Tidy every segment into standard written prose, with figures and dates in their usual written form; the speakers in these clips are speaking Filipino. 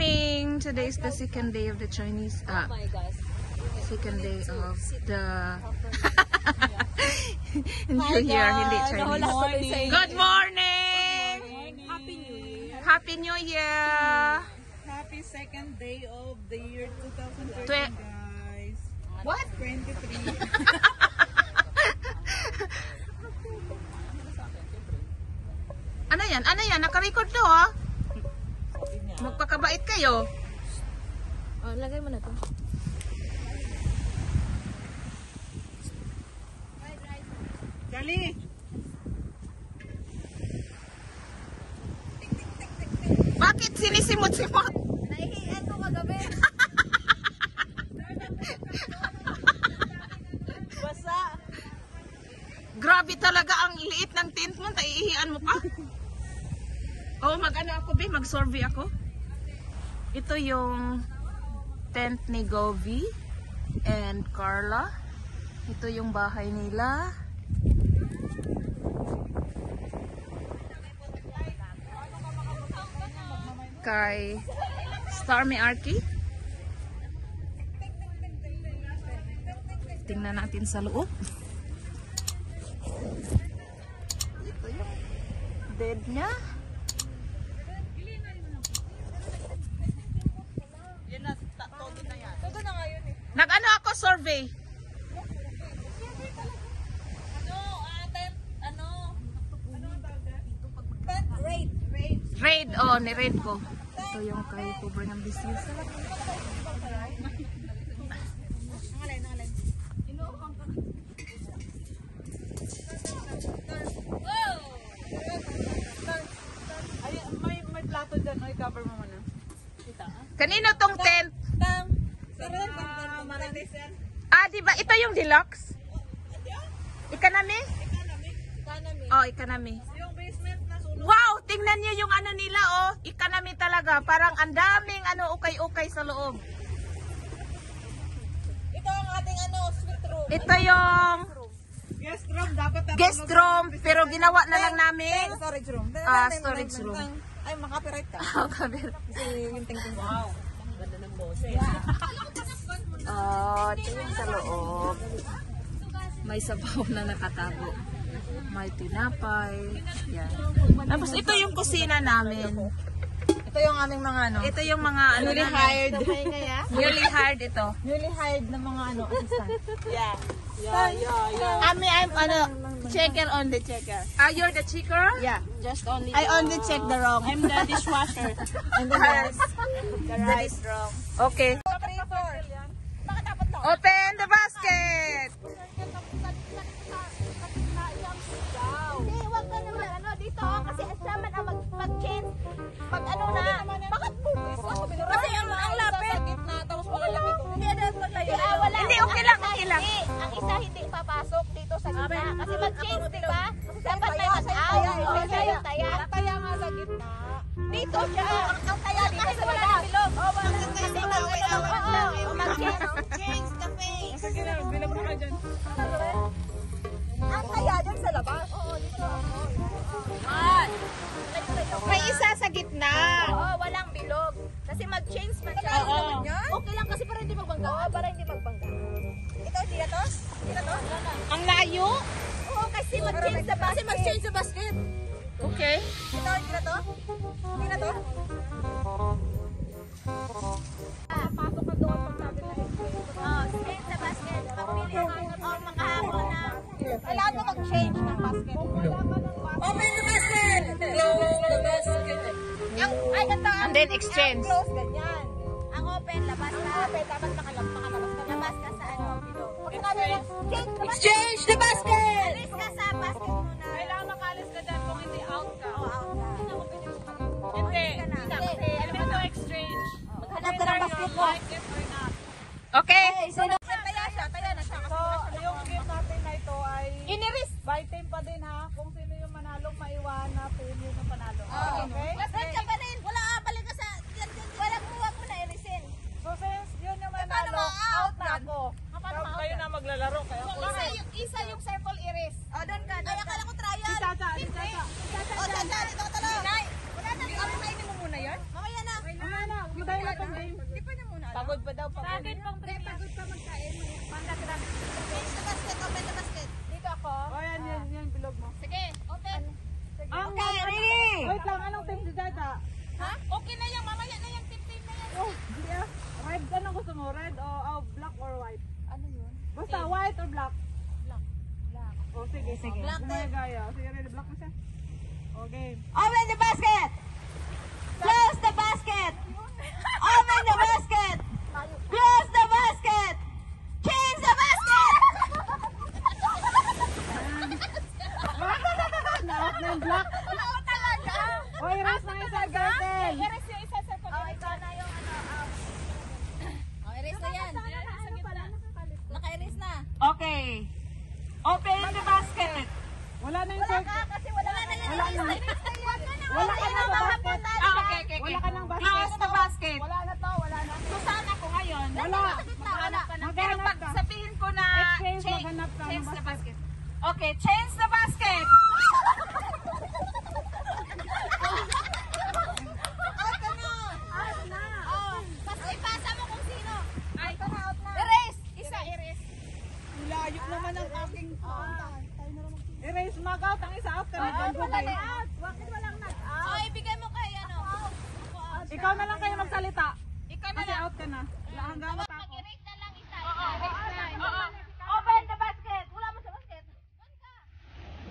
morning! Today is the second day of the Chinese, second day of the New Year, hindi Chinese. Good morning! Happy New Year! Happy New Year! Happy second day of the year 2013, guys. What? 23. Ano yan? Ano yan? Naka-record to, ha? Magpakabait kayo. Oh, lagay mo na to. Dali! Bakit sinisimot-simot? Naihiyan ko kagabi. Basa! Grabe talaga ang liit ng tent mo. Taiihian mo pa. Oh, mag-ano ako, be? Mag-survey ako. Ito yung tent ni Govi and Carla. Ito yung bahay nila. Kay Starmy Arky. Tingnan natin sa loob. Ito yung bed niya. Nag-ano ako survey. Raid, oh, ni-raid ko. Ito yung kay cover ng business. May plato dyan. Ay, cover mo muna. Kanino tong tent? Ah, diba? Ito yung deluxe? Economy? Oh, economy. Yung basement na sunod. Wow! Tingnan niyo yung ano nila, oh. Economy talaga. Parang ang daming ano, ukay-ukay sa loob. Ito ang ating suite room. Ito yung Guest room. Dapat guest room, pero ginawa na lang namin. Storage room. Storage room. Ay, makapiright ka. Kasi yung tingting ko. Wow. Ganda ng boses. Oh, ito yung sa loob. May sabaw na nakatago. May tinapay. Yan. Tapos ito yung kusina namin. Ito yung aming mga Ito yung mga ano newly namin. hired. Newly hired ito. Newly hired na mga assistant. Yeah. I'm checker on the checker. Ah, you're the checker? Yeah, just only. I only check the room. I'm the dishwasher. And the rice. The rice wrong. Okay. 3, 4. Bakit dapat to? Open the basket! Hindi, wag ka naman. Dito, kasi asaman ang mag-change. Pag ano na. Bakit bubis? Kasi ang lapit. Sa gitna, tapos malalaki ko. Hindi, ano magtayo. Wala. Hindi, okay lang, okay lang. Ang isa hindi papasok dito sa gitna. Kasi mag-change, di ba? Dapat may mag-out. May sayang taya. Taya nga sa gitna. Dito siya. Ang taya dito sa labas. Kasi mag-change the face. Sige na, bilang mo ka dyan. Ang taya dyan sa labas. Oo, dito. May isa sa gitna. Oo, walang bilog. Kasi mag-change man siya. Okay lang kasi para hindi magbangga. Oo, para hindi magbangga. Ito, hindi na to? Hindi na to? Ang layo? Oo, kasi mag-change sa basket. Kasi mag-change sa basket. Okay. Ito, hindi na to? Hindi na to? Pasok ka doon pag sabi na change sa basket. Pagpili ka makahapon na. Kailangan mo mag-change ng basket. Open the basket! Close the basket. Ay, ganito. And then exchange. Close, ganyan. Ang open, labas ka. Open, dapat makalabas ka. Labas ka sa bilog. Pag sinabi mo, exchange the basket! Alis ka sa basket muna. Kailangan makalis ka dyan kung hindi out ka. Oo, out ka. Hindi. Kasi, Alam mo ito exchange. maghanap ka ng basket mo. Like it or not. Okay. Taya siya, So, yung game natin na ito ay Iniris. by team pa din ha. Kung sino yung manalong maiwan na team yun ang panalo. Okay? Lasal ka pa rin. Wala, balik ka sa... Walang huwag mo na irisin. So, since yun yung Paano manalo, ma-out? out na ako. Kayo na maglalaro. Kaya Isa yung circle iris. O, doon ka. Ay, akala ko trial. Si Chacha, si Chacha. O, Chacha, ito ka talo. Nay, wala na. Kainin mo muna yan? Mamaya na. Mamaya na. Pagod pa daw. Sa akin pang premium. Pagod pa magkain. Panda ka lang. Change the basket, open the basket. Dito ako. Oh, yan, bilog mo. Sige, open. Okay, ready? Wait lang, anong team si Dada? Ha? Okay na yan, mamaya na yan, tip-tip na yan. Oh, yeah. Red, anong gusto mo? Red o black or white? Ano yun? Basta white or black? Black. Black. Oh, sige. Black Gumaya gaya. Sige, ready, black na siya. Okay. Open the basket! Close the basket! Open the basket! Close the basket! Change the basket! Na-out na yung black. Oo talaga. Oh, erase na isa, Gretel. Erase yung isa sa pag ikaw na yung erase na yan. Naka-erase na. Okay. Open the basket. Wala na yung circle. Kasi wala na yan. Wala na. Wala ka na sa basket. Okay. Wala ka ng basket. Close the basket. Wala na to, wala na. So, saan ako ngayon? Wala. Maghanap ka na. Pero Maghanap pag ka. sabihin ko na Exchange, maghanap ka ng change the basket. basket. Okay, change the basket. Basta ipasa mo kung sino. Ay, Erase! erase. Layo naman ang aking erase mag out. Ang isa out ka na. Bakit walang nag-out? Oh, ibigay mo kay ano. Ikaw na lang kayo magsalita. Ikaw na Kasi lang. out ka na. Hanggang matapos. Mag-erase na lang isa. Oo. Open the basket. Wala mo sa basket.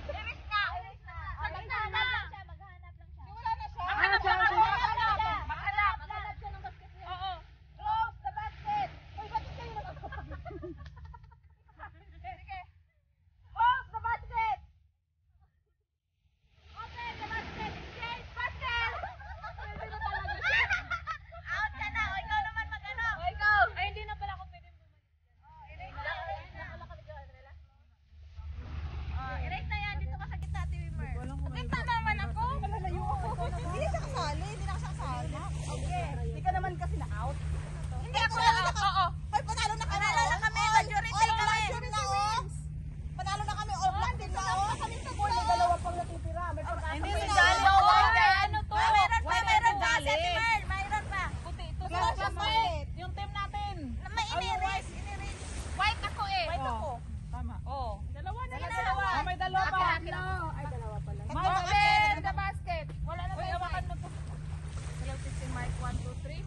Erase na. Erase na. Maghanap lang siya. Maghanap lang siya. Wala na siya. Maghanap siya. Maghanap. Maghanap siya ng basket niya. Oo. Close the basket. Uy, ba't kayo nagkakapagod? Sige. Close the basket. Open the basket. Exchange basket. Out ka na. O, ikaw naman mag-ano. O, ikaw. Ay, hindi na pala ako pwede bumalik. Erase na yan. Dito ka sa gitna, Ate Wimmer. Kita naman ako. Hindi siya kasali. Hindi na siya kasali. Okay. Hindi ka naman kasi na-out. Hindi ako na. Oo. Hoy, panalo na kami. Panalo na kami. Majority kami. Panalo na kami. All black din na. Kami sa goal. May dalawa pang natitira. May pagkakasal. Hindi May si dalawa. Jolly. Ano to? Mayroon pa. Mayroon pa. Jolly. Ate Mer. Mayroon pa. Puti ito. Close the basket. Yung team natin. May in-erase. In-erase. White ako eh. Wait ako. Tama. Oo. Dalawa na Sige, yan. dalawa. Oh, may dalawa pa. Akin. Ay, dalawa pala. Open the basket. Wala na Uy, tayo. awakan mo to. Real testing mic 1, 2, 3.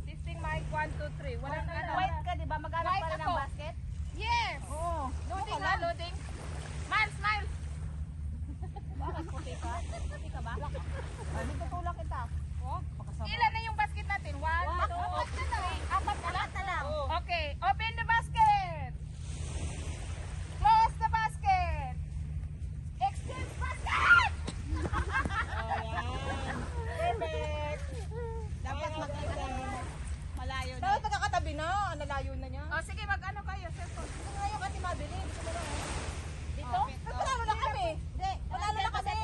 Testing mic 1, 2, 3. Walang ano. White ka, di ba? Maghanap White pa rin ako. ng basket. Yes. Oo. Loading na, loading. Miles. Bakit puti ka? Puti ka ba? Hindi tutulak kita. Ilan na yung basket natin? 1, 2, 3. Apat na lang. Okay, open the basket. Close the basket. Exchange basket. Perfect. Dapat magkita. Malayo na. Dapat magkakatabi na. Ang lalayo na niya. Oh, sige, mag-ano kayo, cellphone. Ito nga yung kasi mabili. Gusto mo lang. Dito? Panalo na kami. Hindi. Panalo na kami.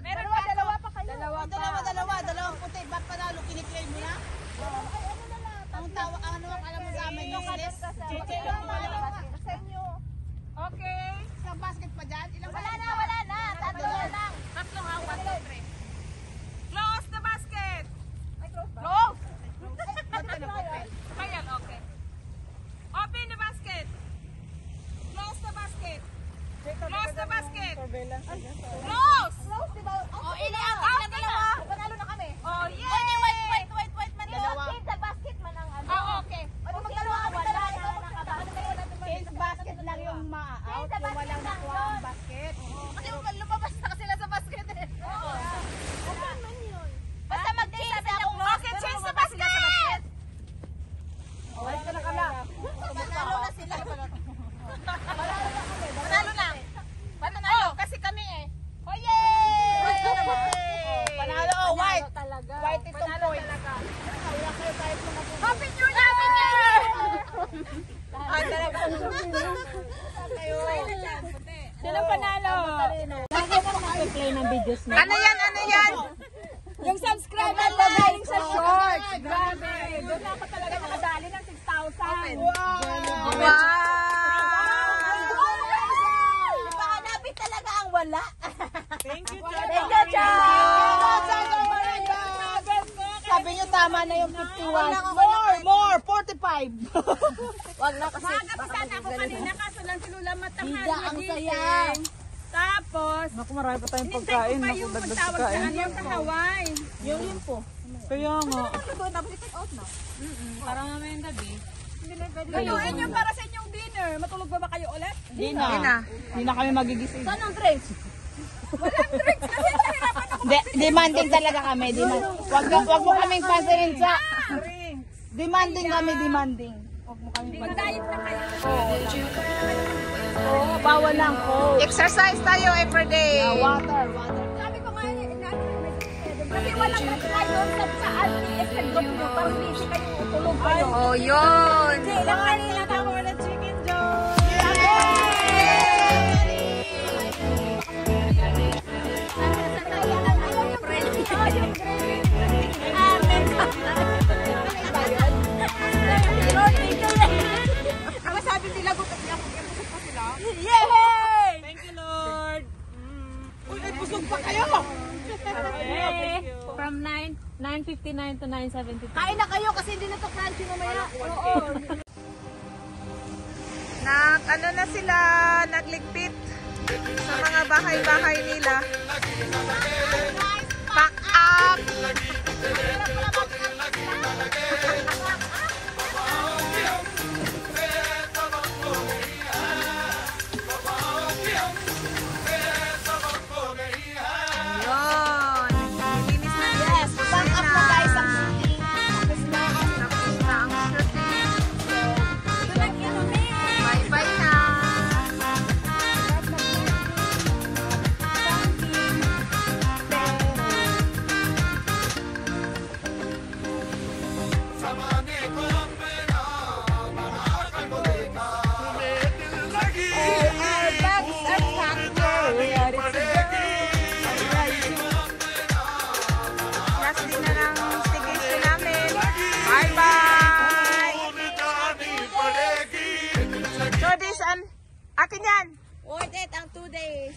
Meron Dalawa, pa dalawa pa kayo. Dalawang puti. Ba't panalo? Kiniklaim mo na? Ay, ano na lang. Ang tawa, ano ang alam mo sa amin? Useless? Sa inyo. Okay. Sa basket pa dyan? Ilang Wala na. Tatlo na lang. Tatlo nga, 1, 2, 3. Close the basket. May close ba? Close. Ba't ka nag-open? Ayan, okay. Open the basket. Close the basket. Close the basket. Surveillance. Close. Close, di ba? Oh, Out out na na. dalawa. Panalo na kami. Oh, Hindi, yay. wait man. Dalawa. Change sa basket man ang ano. Oh, okay. Ano magdalawa kami dalawa. Change basket lang yung ma-out. Yung walang nakuha ang basket. Kasi lumabas na sila sa basket eh. Oo. Okay man yun. Basta mag-change sa ako. Okay, change the basket. Wait ka na kala. Panalo na sila. Panalo lang. Panalo, kasi kami eh. Oh, yay! Panalo, oh, white. Talaga. White itong Panalo point. talaga. Wala kayo kahit mga Happy New Year! Happy New Year! Ah, talaga. Sino panalo? Lagi ka mag-play ng videos na. Ano yan? Yung subscriber na galing sa shorts. Grabe. Doon ako talaga nakadali ng 6,000. Wow! Pahanapin talaga ang wala. Thank you, Thank you, Chad. Sabi nyo tama na yung 51 more. More, 45. Wag na kasi. Maaga pa sana ako kanina kaso lang silula matanghan. Hindi, ang saya. Tapos, Naku, marami pa tayong hinintay ko pagkain. pa Naku, yung dagdag magtawag sa pagkain. ano sa Hawaii. Yung limpo. Kaya nga. Tapos i-take out na. Para mamayang gabi. Kayo, Kaluin yung para sa inyong dinner. Matulog ba kayo ulit? Hindi Hindi na. Hindi na kami magigising. saan ang drinks? Demanding talaga kami. Wag mo kaming pansinin sa... Demanding kami, demanding. Wag mo kaming Mag-diet na kayo. Oo, bawal lang ko. Exercise tayo everyday. Water. Sabi ko nga kasi walang reply doon sa anti-S na group nyo. Parang busy kayo, tulog kayo. Oh, yun. Ilang kanina na ako na chicken joe. Ang sabi nila, gusto niya kung imusok pa sila. Yay! Thank you, Lord. Uy, ay busog pa kayo! From 9:59 to 9:72. Kain na kayo kasi hindi na to crunchy mamaya. Oo. Ano na sila, nagligpit sa mga bahay-bahay nila. Pack up! Ayun. Nilinis na Yes, pack up na guys ang shooting. Tapos na ang shooting. Bye-bye na. Last din na ng staycation namin. Bye-bye! So this, akin yan! Worth it ang 2 days.